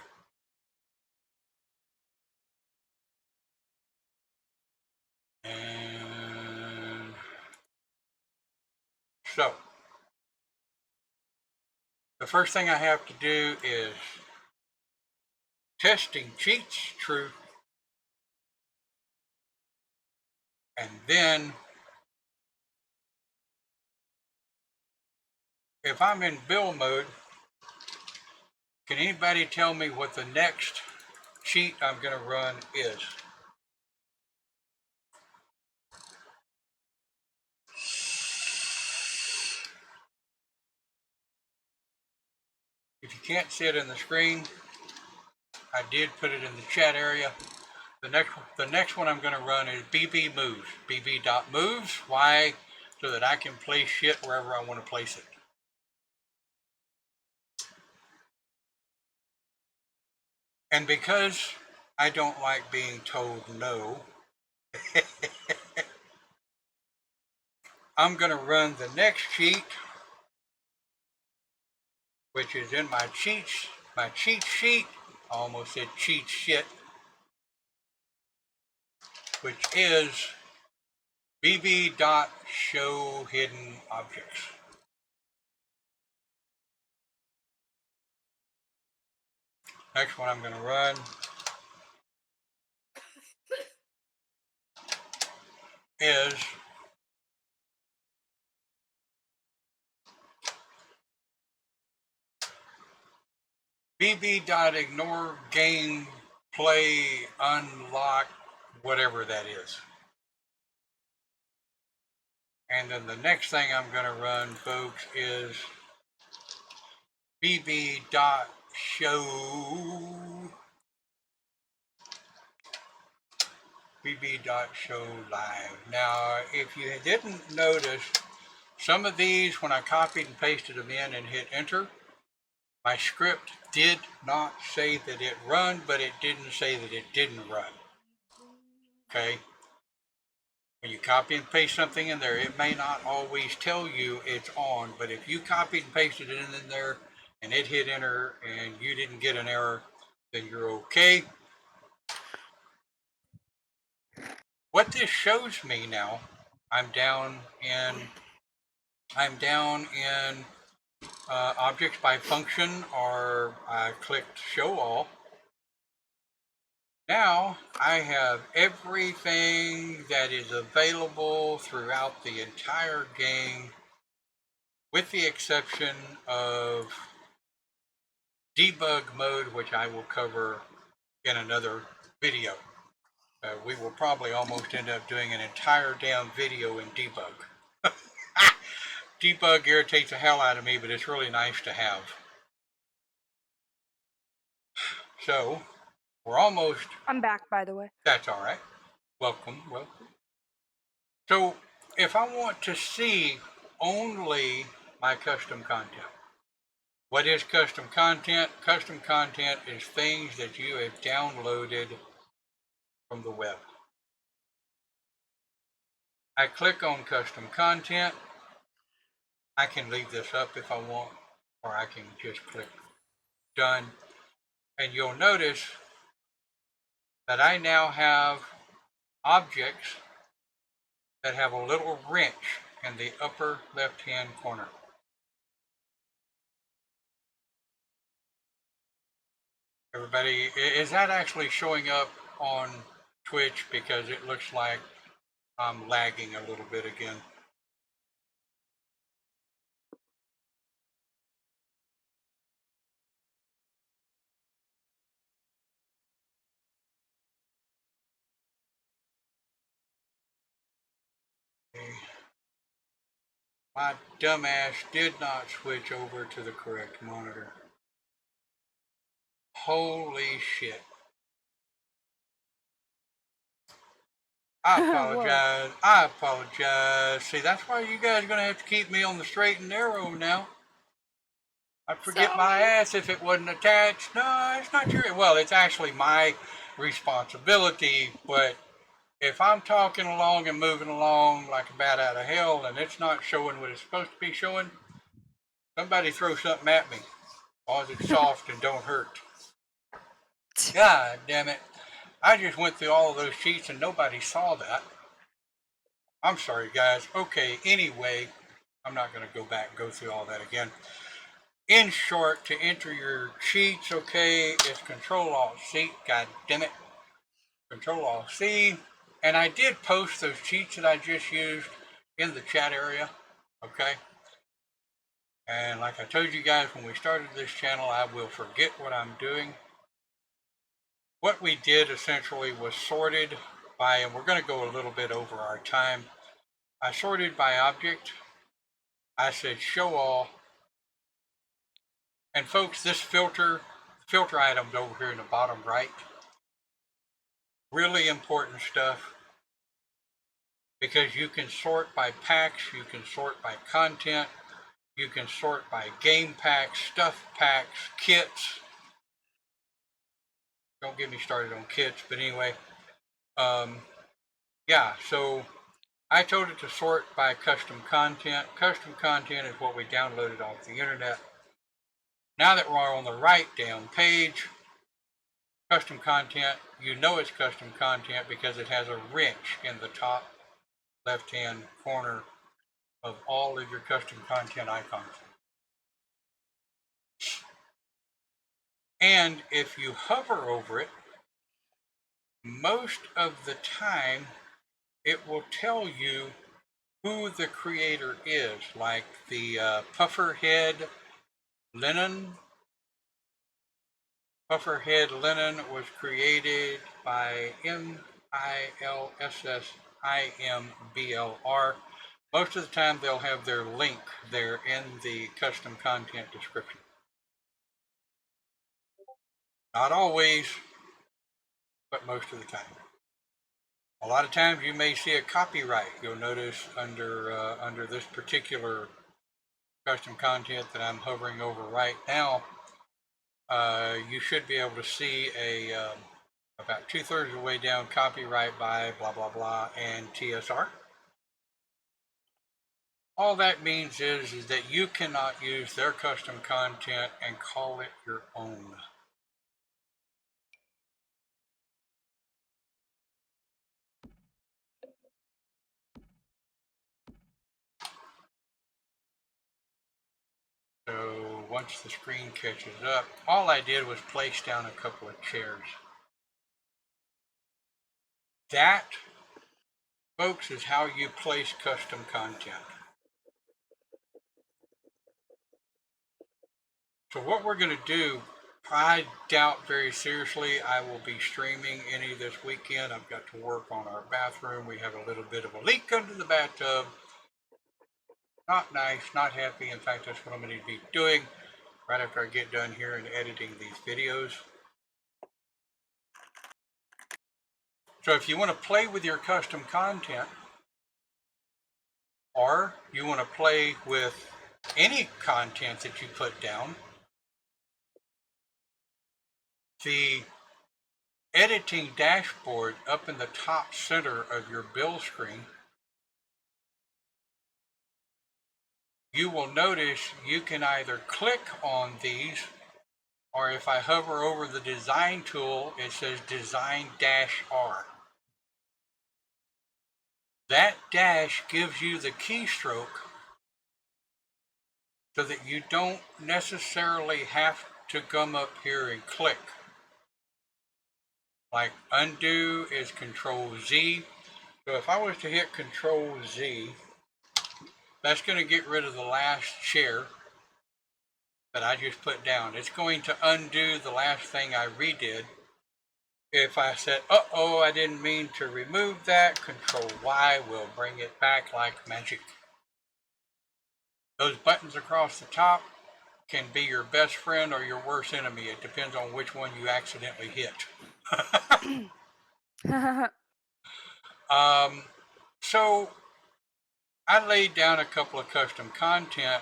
And so, the first thing I have to do is testing cheats true. And then, if I'm in build mode, can anybody tell me what the next cheat I'm going to run is? If you can't see it in the screen, I did put it in the chat area. The next one I'm going to run is BB moves. BB.moves. Why? So that I can place shit wherever I want to place it. And because I don't like being told no, I'm going to run the next cheat, which is in my cheat sheet. I almost said cheat shit, which is bb.show hidden objects. Next one I'm going to run is bb.ignore game play unlock, whatever that is. And then the next thing I'm going to run, folks, is bb.show live. Now, if you didn't notice, some of these, when I copied and pasted them in and hit enter, my script did not say that it run, but it didn't say that it didn't run. Okay? When you copy and paste something in there, it may not always tell you it's on, but if you copied and pasted it in there and it hit enter and you didn't get an error, then you're okay. What this shows me now, I'm down in objects by function, or I clicked show all. Now I have everything that is available throughout the entire game, with the exception of debug mode, which I will cover in another video. We will probably almost end up doing an entire damn video in debug. Debug irritates the hell out of me, but it's really nice to have. So, we're almost... I'm back, by the way. That's all right. Welcome. So, if I want to see only my custom content, what is custom content? Custom content is things that you have downloaded from the web. I click on custom content. I can leave this up if I want, or I can just click done. And you'll notice that I now have objects that have a little wrench in the upper left hand corner. Everybody, is that actually showing up on Twitch? Because it looks like I'm lagging a little bit again. My dumbass did not switch over to the correct monitor. Holy shit. I apologize. I apologize. See, that's why you guys are going to have to keep me on the straight and narrow now. I'd forget my ass if it wasn't attached. No, it's not your... Well, it's actually my responsibility, but if I'm talking along and moving along like a bat out of hell and it's not showing what it's supposed to be showing, somebody throw something at me. As long as it's soft and don't hurt. God damn it. I just went through all of those sheets and nobody saw that. I'm sorry, guys. Okay, anyway, I'm not going to go back and go through all that again. In short, to enter your cheats, okay, it's Control-Alt-C. God damn it. Control-Alt-C. And I did post those cheats that I just used in the chat area, okay? And like I told you guys when we started this channel, I will forget what I'm doing. What we did essentially was sorted by, and we're going to go a little bit over our time. I sorted by object. I said show all. And folks, this filter filter items over here in the bottom right. Really important stuff because you can sort by packs, you can sort by content, you can sort by game packs, stuff packs, kits. Don't get me started on kits, but anyway, yeah, so I told it to sort by custom content. Custom content is what we downloaded off the internet. Now that we're on the right down page, custom content, you know it's custom content because it has a wrench in the top left hand corner of all of your custom content icons. And if you hover over it, most of the time it will tell you who the creator is, like the Pufferhead Linen. Pufferhead Linen was created by MILSSIMBLR. Most of the time they'll have their link there in the custom content description. Not always, but most of the time. A lot of times you may see a copyright. You'll notice under this particular custom content that I'm hovering over right now, you should be able to see about 2/3 of the way down, copyright by blah blah blah and TSR. All that means is that you cannot use their custom content and call it your own. So once the screen catches up, all I did was place down a couple of chairs. That, folks, is how you place custom content. So what we're going to do, I doubt very seriously I will be streaming any this weekend. I've got to work on our bathroom. We have a little bit of a leak under the bathtub. Not nice, not happy. In fact, that's what I'm going to be doing right after I get done here and editing these videos. So if you want to play with your custom content, or you want to play with any content that you put down, the editing dashboard up in the top center of your build screen, you will notice you can either click on these, or if I hover over the design tool, it says Design-R. That dash gives you the keystroke so that you don't necessarily have to come up here and click. Like undo is Control Z. So if I was to hit Control Z, that's going to get rid of the last chair that I just put down. It's going to undo the last thing I redid. If I said, uh-oh, I didn't mean to remove that, Control Y will bring it back like magic. Those buttons across the top can be your best friend or your worst enemy. It depends on which one you accidentally hit. So I laid down a couple of custom content.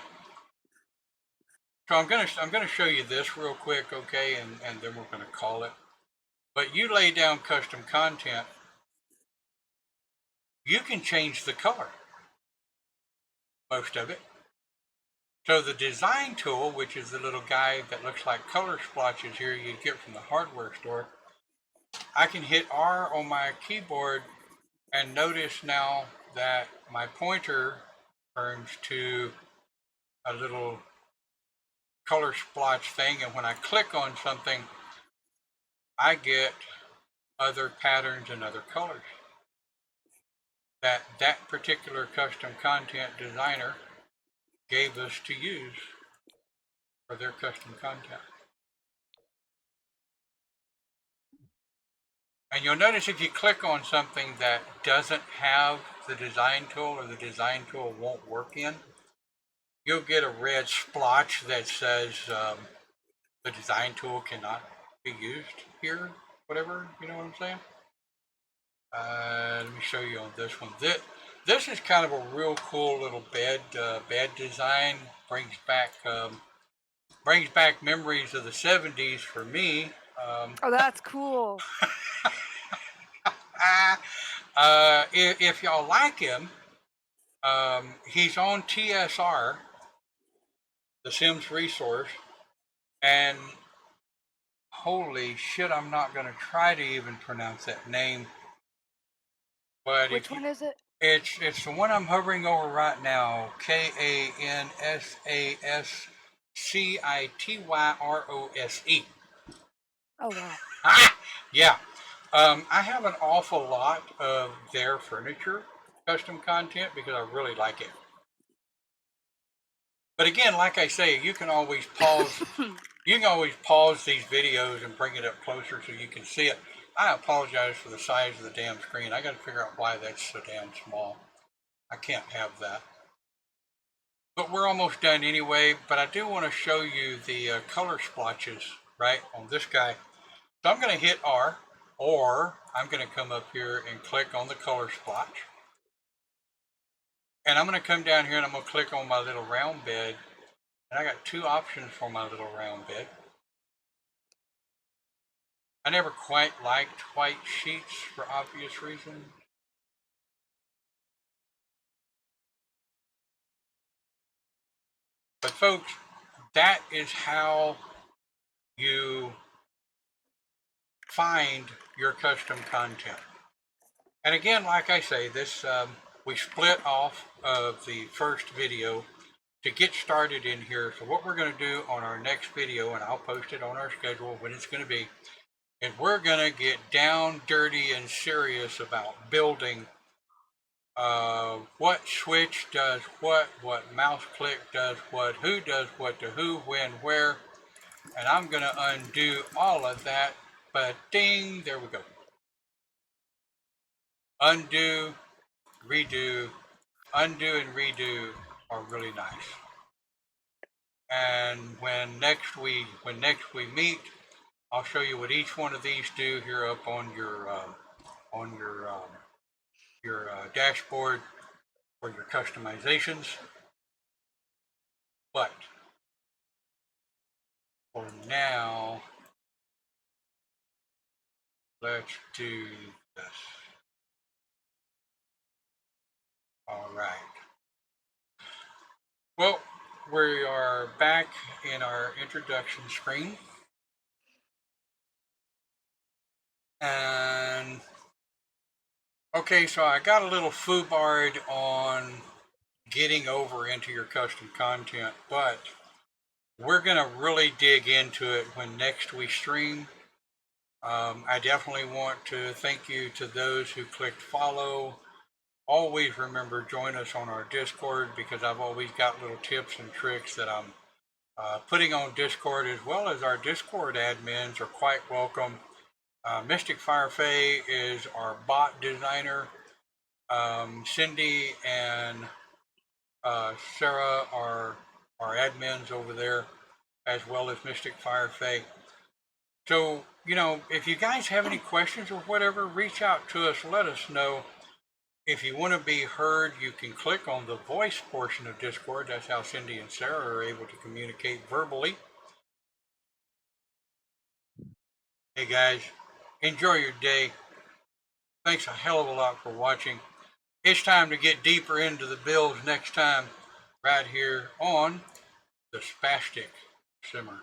So I'm gonna show you this real quick, okay, and then we're gonna call it. But you lay down custom content, you can change the color, most of it. So the design tool, which is the little guy that looks like color splotches here you get from the hardware store, I can hit R on my keyboard and notice now that my pointer turns to a little color splotch thing, and when I click on something, I get other patterns and other colors that particular custom content designer gave us to use for their custom content. And you'll notice if you click on something that doesn't have the design tool or the design tool won't work in, you'll get a red splotch that says the design tool cannot be used here, whatever, you know what I'm saying? Let me show you on this one. This is kind of a real cool little bed design. Brings back memories of the 70s for me. Oh, that's cool. If y'all like him, he's on TSR, the Sims resource, and holy shit, I'm not going to try to even pronounce that name. But Which one is it? it's the one I'm hovering over right now. KANSASCITYROSE. Oh, wow. Ah, yeah. I have an awful lot of their furniture custom content because I really like it. But again, like I say, you can always pause. You can always pause these videos and bring it up closer so you can see it. I apologize for the size of the damn screen. I got to figure out why that's so damn small. I can't have that. But we're almost done anyway. But I do want to show you the color splotches, right, on this guy. So I'm going to hit R, or I'm going to come up here and click on the color splotch. And I'm going to come down here and I'm going to click on my little round bed. And I got two options for my little round bed. I never quite liked white sheets for obvious reasons. But folks, that is how you find your custom content. And again, like I say, this we split off of the first video to get started in here. So what we're going to do on our next video, and I'll post it on our schedule when it's going to be, is we're going to get down, dirty, and serious about building what switch does what mouse click does what, who does what to who, when, where, and I'm going to undo all of that. But ding, there we go. Undo, redo, undo and redo are really nice. And when next we meet, I'll show you what each one of these do here up on your dashboard for your customizations. But for now, let's do this. All right. Well, we are back in our introduction screen. And okay, so I got a little foobarred on getting over into your custom content, but we're going to really dig into it when next we stream. I definitely want to thank you to those who clicked follow. Always remember, join us on our Discord, because I've always got little tips and tricks that I'm putting on Discord, as well as our Discord admins are quite welcome. Mystic Firefay is our bot designer. Cindy and Sarah are our admins over there, as well as Mystic Firefay. So, you know, if you guys have any questions or whatever, reach out to us, let us know. If you want to be heard, you can click on the voice portion of Discord. That's how Cindy and Sarah are able to communicate verbally. Hey guys, enjoy your day. Thanks a hell of a lot for watching. It's time to get deeper into the builds next time, right here on the Spastic Simmer.